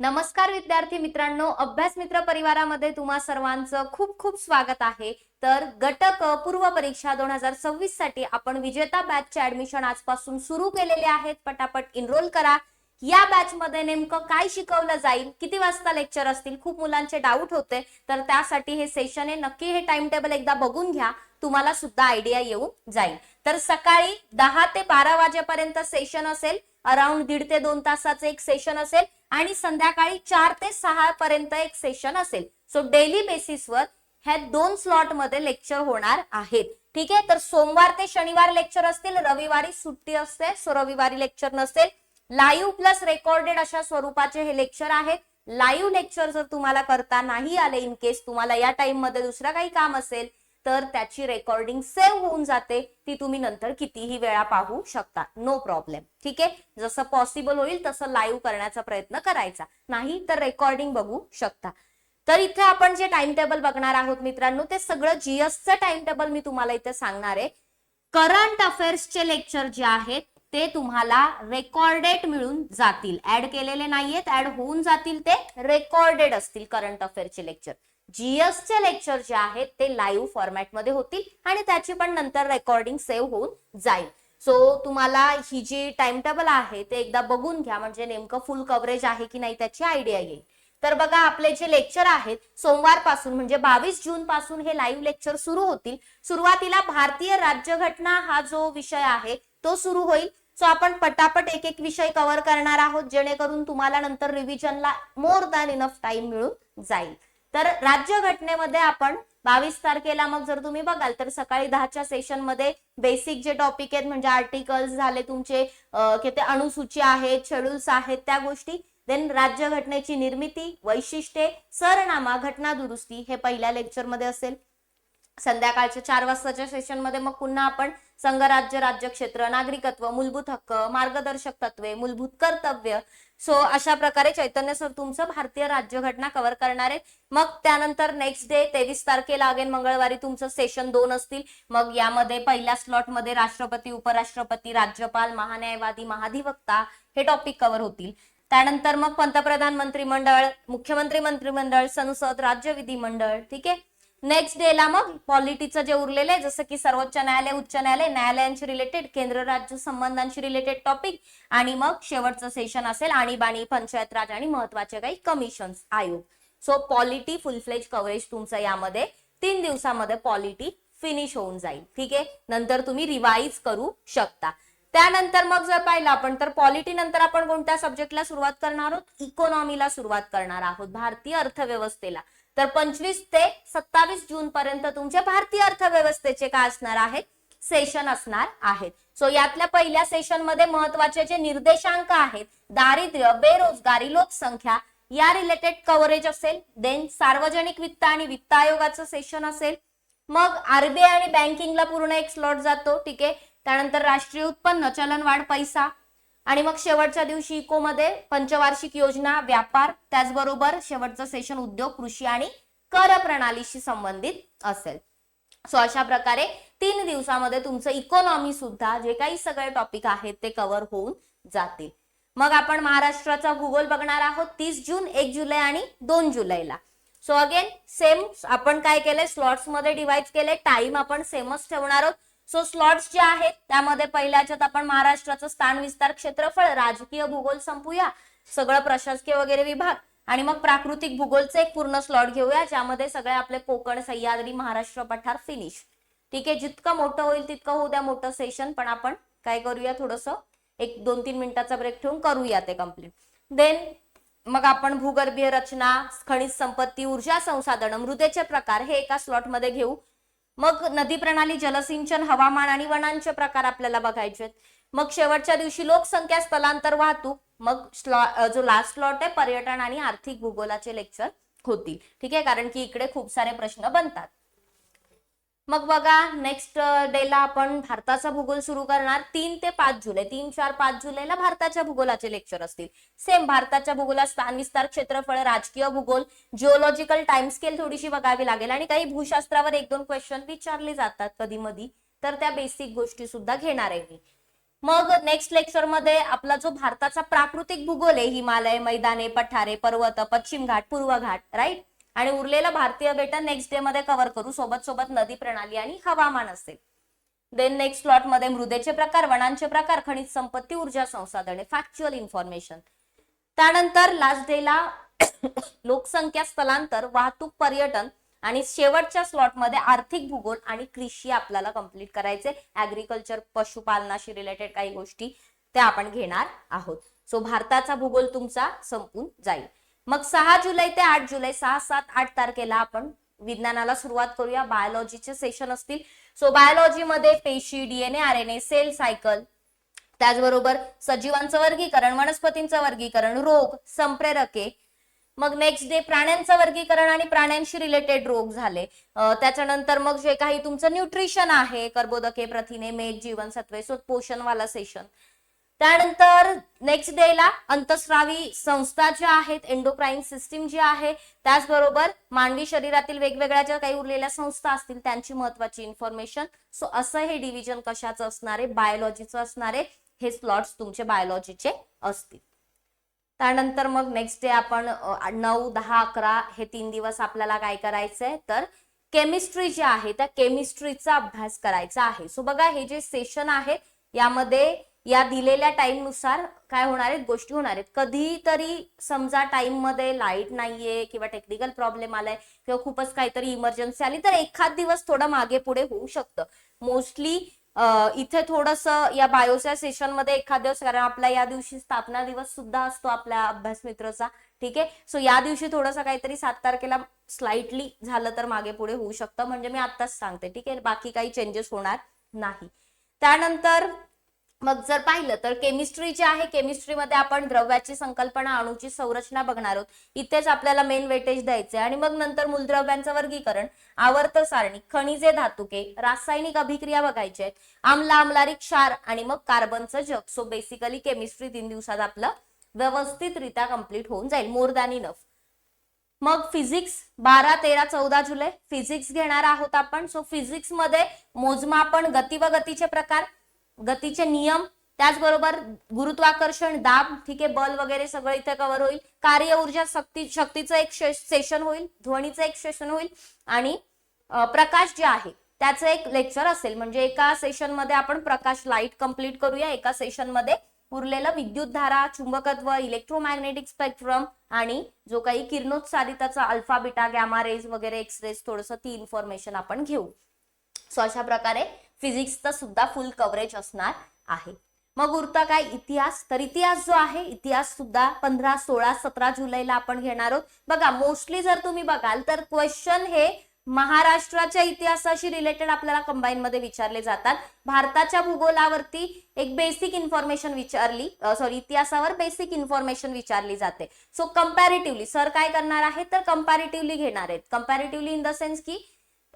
नमस्कार विद्यार्थी मित्रांनो, अभ्यास मित्र परिवारामध्ये तुम्हा सर्वांचं खूप खूप स्वागत आहे। तर गटक पूर्व परीक्षा 2026 साठी आपण विजेता बॅचचे ऍडमिशन आजपासून सुरू केलेले आहेत। पटापट इनरोल करा। या बॅच मध्ये नेमकं काय शिकवलं जाईल, किती वाजता लेक्चर असतील, खूप मुलांचे डाऊट होते, तर त्यासाठी हे सेशन आहे। नक्की हे टाइम टेबल एकदा बघून घ्या, तुम्हाला सुद्धा आयडिया येऊन जाईल। तर सकाळी 10 ते 12 वाजेपर्यंत सेशन असेल, अराउंड 1.5 ते 2 तासाचं एक सेशन असेल आणि संध्याकाळी 4 ते 6 पर्यंत एक सेशन असेल। सो डेली बेसिसवर ह्या 2 स्लॉट मध्ये लेक्चर होणार आहेत। ठीक आहे, तर सोमवार ते शनिवार लेक्चर असतील, रविवारी सुट्टी असते, सो रविवारी लेक्चर नसेल। लाईव्ह प्लस रेकॉर्डेड अशा स्वरूपाचे हे लेक्चर आहेत। लाईव्ह लेक्चर जर तुम्हाला करता नाही आले, इन केस तुम्हाला या टाइम मध्ये दुसरा काही काम असेल, तर त्याची रेकॉर्डिंग सेव्ह होऊन जाते, ती तुम्ही नंतर कितीही वेळा पाहू शकता, नो प्रॉब्लेम। ठीक आहे, जसं पॉसिबल होईल तसं लाईव्ह करण्याचा प्रयत्न करायचा, नाही तर रेकॉर्डिंग बघू शकता। तर इथे आपण जे टाइम टेबल बघणार आहोत मित्रांनो, ते सगळं जीएसचं टाइम टेबल मी तुम्हाला इथे सांगणार आहे। करंट अफेअर्सचे लेक्चर जे आहेत ते तुम्हाला रेकॉर्डेड मिळून जातील, ऍड केलेले नाहीयेत, ऍड होऊन जातील, ते रेकॉर्डेड असतील करंट अफेअरचे लेक्चर। जीएसचे लेक्चर जे आहेत ते लाईव्ह फॉर्मॅट मध्ये होतील आणि त्याची पण नंतर रेकॉर्डिंग सेव्ह होऊन जाईल। सो तुम्हाला ही जी टाइम टेबल आहे ते एकदा बघून घ्या, म्हणजे नेमकं फुल कव्हरेज आहे की नाही त्याची आयडिया येईल। तर बघा, आपले जे लेक्चर आहेत सोमवार पासून म्हणजे 22 जून पासून हे लाईव्ह लेक्चर सुरू होतील। सुरुवातीला भारतीय राज्यघटना हा जो विषय आहे तो सुरू होईल। सो आपण पटापट एक एक विषय कव्हर करणार आहोत, जेणेकरून तुम्हाला नंतर रिव्हिजनला मोर दॅन इनफ टाइम मिळून जाईल। तर राज्यघटनेमध्ये आपण 22 तारखेला, मग जर तुम्ही बघाल तर सकाळी 10च्या सेशन मध्ये बेसिक जे टॉपिक आहेत म्हणजे आर्टिकल्स झाले तुमचे, किती अनुसूची आहेत, शेड्यूल्स आहेत, त्या गोष्टी, देन राज्यघटनेची निर्मिती, वैशिष्ट्ये, सरनामा, घटना दुरुस्ती हे पहिल्या लेक्चर मध्ये असेल। संध्याकाळच्या 4 वाजताच्या सेशन मध्ये मग पुन्हा आपण संघराज्य, राज्यक्षेत्र, नागरिकत्व, मूलभूत हक्क, मार्गदर्शक तत्वे, मूलभूत कर्तव्य, सो अशा प्रकारे चैतन्य सर तुमचं भारतीय राज्यघटना कव्हर करणार आहेत। मग त्यानंतर नेक्स्ट डे 23 तारखेला अगेन मंगळवारी तुमचं सेशन 2 असतील। मग यामध्ये पहिल्या स्लॉट मध्ये राष्ट्रपती, उपराष्ट्रपती, राज्यपाल, महान्यायवादी, महाधिवक्ता हे टॉपिक कव्हर होतील। त्यानंतर मग पंतप्रधान मंत्रिमंडळ, मुख्यमंत्री मंत्रिमंडळ, संसद, राज्य विधिमंडळ। ठीक आहे, नेक्स्ट डे ला मग पॉलिटीचं जे उरलेलं आहे, जसं की सर्वोच्च न्यायालय, उच्च न्यायालय, न्यायालयांशी रिलेटेड, केंद्र राज्य संबंधांशी रिलेटेड टॉपिक, आणि मग शेवटचं सेशन असेल आणीबाणी, पंचायत राज आणि महत्वाचे काही कमिशन्स, आयोग। सो पॉलिटी फुल फ्लेज कव्हरेज तुमचं यामध्ये 3 दिवसामध्ये पॉलिटी फिनिश होऊन जाईल। ठीक आहे, नंतर तुम्ही रिवाइज करू शकता। त्यानंतर मग जर पाहिलं आपण तर पॉलिटी नंतर आपण कोणत्या सब्जेक्टला सुरुवात करणार आहोत, इकॉनॉमीला सुरुवात करणार आहोत, भारतीय अर्थव्यवस्थेला। तर 25 ते 27 जून पर्यंत तुमचे भारतीय अर्थव्यवस्थेचे काय असणार आहेत, सेशन असणार आहेत। सो यातल्या पहिल्या सेशन मध्ये महत्वाचे जे निर्देशांक आहेत, दारिद्र्य, बेरोजगारी, लोकसंख्या या रिलेटेड कव्हरेज असेल। देन सार्वजनिक वित्त आणि वित्त आयोगाचं सेशन असेल। मग आरबीआय आणि बँकिंगला पूर्ण एक स्लॉट जातो। ठीक आहे, त्यानंतर राष्ट्रीय उत्पन्न, चलनवाढ, पैसा, आणि मग शेवटच्या दिवशी इको मध्ये पंचवार्षिक योजना, व्यापार, त्याचबरोबर शेवटचं सेशन उद्योग, कृषी आणि कर प्रणालीशी संबंधित असेल। सो अशा प्रकारे 3 दिवसामध्ये तुमचं इकॉनॉमी सुद्धा जे काही सगळे टॉपिक आहेत ते कव्हर होऊन जातील। मग आपण महाराष्ट्राचा भूगोल बघणार आहोत 30 जून, 1 जुलै आणि 2 जुलैला। सो अगेन सेम आपण काय केलंय, स्लॉट्स मध्ये डिवाइड केले, टाइम आपण सेमच ठेवणार आहोत। सो स्लॉट्स जे आहेत त्यामध्ये पहिल्याच्यात आपण महाराष्ट्राचं स्थान, विस्तार, क्षेत्रफळ, राजकीय भूगोल संपूया, सगळं प्रशासकीय वगैरे विभाग, आणि मग प्राकृतिक भूगोलचे एक पूर्ण स्लॉट घेऊया, ज्यामध्ये सगळे आपले कोकण, सह्याद्री, महाराष्ट्र पठार फिनिश। ठीक आहे, जितकं मोठं होईल तितकं होऊ द्या मोठं सेशन, पण आपण काय करूया, थोडंसं एक 2-3 मिनिटाचा ब्रेक ठेवून करूया ते कम्प्लीट। देन मग आपण भूगर्भीय रचना, खनिज संपत्ती, ऊर्जा संसाधन, मृदेचे प्रकार हे एका स्लॉट मध्ये घेऊ। मग नदी प्रणाली, जलसिंचन, हवामान आणि वनांचे प्रकार आपल्याला बघायचे। मग शेवटच्या दिवशी लोकसंख्या, स्थलांतर, वाहतूक, मग जो लास्ट स्लॉट आहे पर्यटन आणि आर्थिक भूगोलाचे लेक्चर होतील। ठीक आहे, कारण की इकडे खूप सारे प्रश्न बनतात। मग बघा, नेक्स्ट डेला आपण भारताचा भूगोल सुरू करणार 3 ते 5 जुलै, 3, 4, 5 जुलैला भारताच्या भूगोलाचे लेक्चर असतील। सेम भारताच्या भूगोलात स्थान, विस्तार, क्षेत्रफळ, राजकीय भूगोल, जिओलॉजिकल टाइम स्केल थोडीशी बघावी लागेल, आणि काही भूशास्त्रावर 1-2 क्वेश्चन विचारले जातात कधी मधी, तर त्या बेसिक गोष्टी सुद्धा घेणार आहे मी। मग नेक्स्ट लेक्चर मध्ये आपला जो भारताचा प्राकृतिक भूगोल आहे, हिमालय, मैदाने, पठारे, पर्वत, पश्चिम घाट, पूर्व घाट, राईट, आणि उरलेला भारतीय बेटा नेक्स्ट डे मध्ये कव्हर करू, सोबत सोबत नदी प्रणाली आणि हवामान असेल. देन नेक्स्ट स्लॉट मध्ये मृदेचे प्रकार, वनांचे प्रकार, खनिज संपत्ती, ऊर्जा संसाधने, फॅक्च्युअल इन्फॉर्मेशन. त्यानंतर लास्ट डेला लोकसंख्या, स्थलांतर, वाहतूक, पर्यटन, आणि शेवटच्या स्लॉट मध्ये आर्थिक भूगोल आणि कृषी आपल्याला कंप्लीट करायचे. ऍग्रिकल्चर, पशुपालनाशी रिलेटेड काही गोष्टी त्या आपण घेणार आहोत. सो भारताचा भूगोल तुमचा संपून जाईल. मग 6 जुलै ते 8 जुलै 6, 7, 8 तारखेला आपण विज्ञानाला सुरुवात करूया. बायोलॉजीचे सेशन असतील. सो बायोलॉजी मध्ये पेशी, डीएनए, आरएनए, सेल सायकल, त्याचबरोबर सजीवांचं वर्गीकरण, वनस्पतींचं वर्गीकरण, रोग, संप्रेरके. मग नेक्स्ट डे प्राण्यांचं वर्गीकरण आणि प्राण्यांशी रिलेटेड रोग झाले. त्याच्यानंतर मग जे काही तुमचं न्यूट्रिशन आहे, कर्बोदके, प्रथिने, मेद, जीवनसत्वे, सो पोषणवाला सेशन. त्यानंतर नेक्स्ट डेला अंतस्रावी संस्था ज्या आहेत, एंडोक्राईन सिस्टीम जी आहे, त्याचबरोबर मानवी शरीरातील वेगवेगळ्या ज्या काही उरलेल्या संस्था असतील त्यांची महत्वाची इन्फॉर्मेशन. सो असं हे डिव्हिजन कशाचं असणार आहे, बायोलॉजीचं असणार आहे. हे स्लॉट्स तुमचे बायोलॉजीचे असतील. त्यानंतर मग नेक्स्ट डे आपण 9, 10, 11 हे 3 दिवस आपल्याला काय करायचंय, तर केमिस्ट्री जे आहे त्या केमिस्ट्रीचा अभ्यास करायचा आहे. सो बघा, हे जे सेशन आहे यामध्ये या दिलेल्या टाइम नुसार काय होणार आहेत, गोष्टी होणार आहेत. कधीतरी समजा टाइम मध्ये लाईट नाहीये किंवा टेक्निकल प्रॉब्लेम आलाय किंवा खूपच काहीतरी इमर्जन्सी आली तर एखाद दिवस थोडं मागे पुढे होऊ शकतं. मोस्टली इथे थोडस या बायोच्या सेशन मध्ये एखाद दिवस, कारण आपला या दिवशी स्थापना दिवस सुद्धा असतो आपल्या अभ्यास मित्रचा. ठीक आहे. सो या दिवशी थोडंसं काहीतरी 7 तारखेला स्लाइटली झालं तर मागे पुढे होऊ शकतं. म्हणजे मी आत्ताच सांगते. ठीक आहे. बाकी काही चेंजेस होणार नाही. त्यानंतर मग जर पाहिलं तर केमिस्ट्री जी आहे, केमिस्ट्रीमध्ये आपण द्रव्याची संकल्पना, अणूची संरचना बघणार आहोत. इथेच आपल्याला मेन वेटेज द्यायचे. आणि मग नंतर मूलद्रव्यांचं वर्गीकरण, आवर्त सारणी, खनिजे, धातुके, रासायनिक अभिक्रिया बघायचे आहेत, आम्ल, आम्लारी, क्षार आणि मग कार्बनचं जग. सो बेसिकली केमिस्ट्री 3 दिवसात आपलं व्यवस्थितरित्या कंप्लीट होऊन जाईल. More than enough. मग फिजिक्स 12, 13, 14 जुलै फिजिक्स घेणार आहोत आपण. सो फिजिक्स मध्ये मोजमापन, गती व गतीचे प्रकार, गतीचे नियम, त्याचबरोबर गुरुत्वाकर्षण, दाब, ठीक आहे, बल वगैरे सगळं इथे कव्हर होईल. कार्य ऊर्जा, शक्तीचं एक सेशन होईल, ध्वनीचं एक सेशन होईल आणि प्रकाश जे आहे त्याचं एक लेक्चर असेल. म्हणजे एका सेशन मध्ये आपण प्रकाश, लाईट कंप्लीट करूया. एका सेशन मध्ये उरलेलं विद्युत धारा, चुंबकत्व, इलेक्ट्रोमॅग्नेटिक स्पेक्ट्रम आणि जो काही किरणोत्सारिताचा अल्फा, बीटा, गॅमा रेज वगैरे, एक्स रेज, थोडंसं ती इन्फॉर्मेशन आपण घेऊ. सो अशा प्रकारे फिजिक्सचं सुद्धा फुल कव्हरेज असणार आहे. मग उरता काय, इतिहास. तर इतिहास जो आहे, इतिहास सुद्धा 15, 16, 17 जुलैला आपण घेणार आहोत. बघा, मोस्टली जर तुम्ही बघाल तर क्वेश्चन हे महाराष्ट्राच्या इतिहासाशी रिलेटेड आपल्याला कंबाईन मध्ये विचारले जातात. भारताच्या भूगोलावरती एक बेसिक इन्फॉर्मेशन विचारली, इतिहासावर बेसिक इन्फॉर्मेशन विचारली जाते. सो कंपॅरेटिव्हली सर काय करणार आहेत, तर कंपॅरेटिव्हली घेणार आहेत. कंपॅरेटिव्हली इन द सेन्स की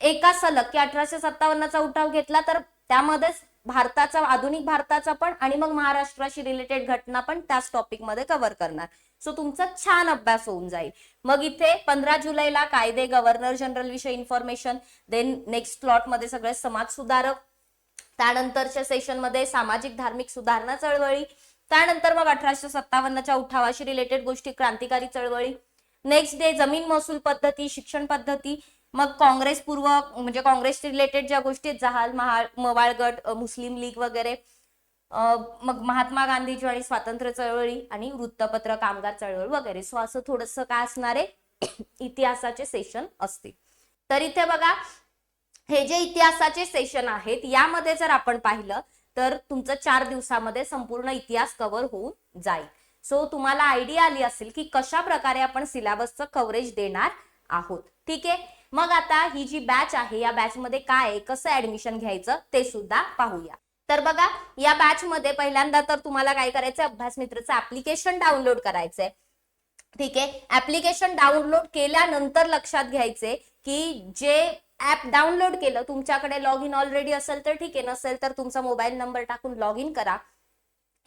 एका सलग की 1857चा उठाव घेतला तर त्यामध्येच भारताचा, आधुनिक भारताचा पण आणि मग महाराष्ट्राशी रिलेटेड घटना पण त्याच टॉपिक मध्ये कव्हर करणार. सो तुमचा छान अभ्यास होऊन जाईल. मग इथे 15 जुलैला कायदे, गव्हर्नर जनरल विषयी इन्फॉर्मेशन. देन नेक्स्ट स्लॉट मध्ये सगळे समाज सुधारक. त्यानंतरच्या सेशन मध्ये सामाजिक धार्मिक सुधारणा चळवळी. त्यानंतर मग 1857च्या उठावाशी रिलेटेड गोष्टी, क्रांतिकारी चळवळी. नेक्स्ट डे जमीन महसूल पद्धती, शिक्षण पद्धती. मग काँग्रेस पूर्व, म्हणजे काँग्रेस रिलेटेड ज्या गोष्टी, जहाल, मवाळ गट, मुस्लिम लीग वगैरे. मग महात्मा गांधीजी आणि स्वातंत्र्य चळवळी आणि वृत्तपत्र, कामगार चळवळ वगैरे. सो असं थोडंसं काय असणार आहे, इतिहासाचे सेशन असतील. तर इथे बघा, हे जे इतिहासाचे सेशन आहेत यामध्ये जर आपण पाहिलं तर तुमचं 4 दिवसामध्ये संपूर्ण इतिहास कव्हर होऊन जाईल. सो तुम्हाला आयडिया आली असेल की कशा प्रकारे आपण सिलेबसचं कव्हरेज देणार आहोत. ठीक आहे. मग आता ही जी बॅच आहे या बॅच मध्ये काय आहे, कसं ऍडमिशन घ्यायचं ते सुद्धा पाहूया. तर बघा, या बॅच मध्ये पहिल्यांदा तर तुम्हाला काय करायचंय, अभ्यास मित्रचं ऍप्लिकेशन डाउनलोड करायचंय. ठीक आहे. ऍप्लिकेशन डाउनलोड केल्यानंतर लक्षात घ्यायचे की जे ऍप डाउनलोड केलं, तुमच्याकडे लॉग इन ऑलरेडी असेल तर ठीक आहे, नसेल तर तुमचा मोबाईल नंबर टाकून लॉग इन करा.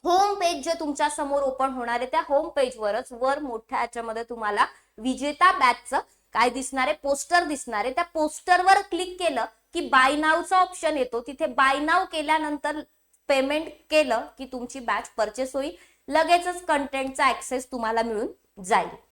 होम पेज जे तुमच्या समोर ओपन होणार आहे त्या होम पेज वरच वर मोठ्या याच्यामध्ये तुम्हाला विजेता बॅचचं काय दिसणार आहे, पोस्टर दिसणार आहे. त्या पोस्टरवर क्लिक केलं की बाय नावचा ऑप्शन येतो. तिथे बाय नाव केल्यानंतर पेमेंट केलं की तुमची बॅच परचेस होईल, लगेचच कंटेंटचा ऍक्सेस तुम्हाला मिळून जाईल.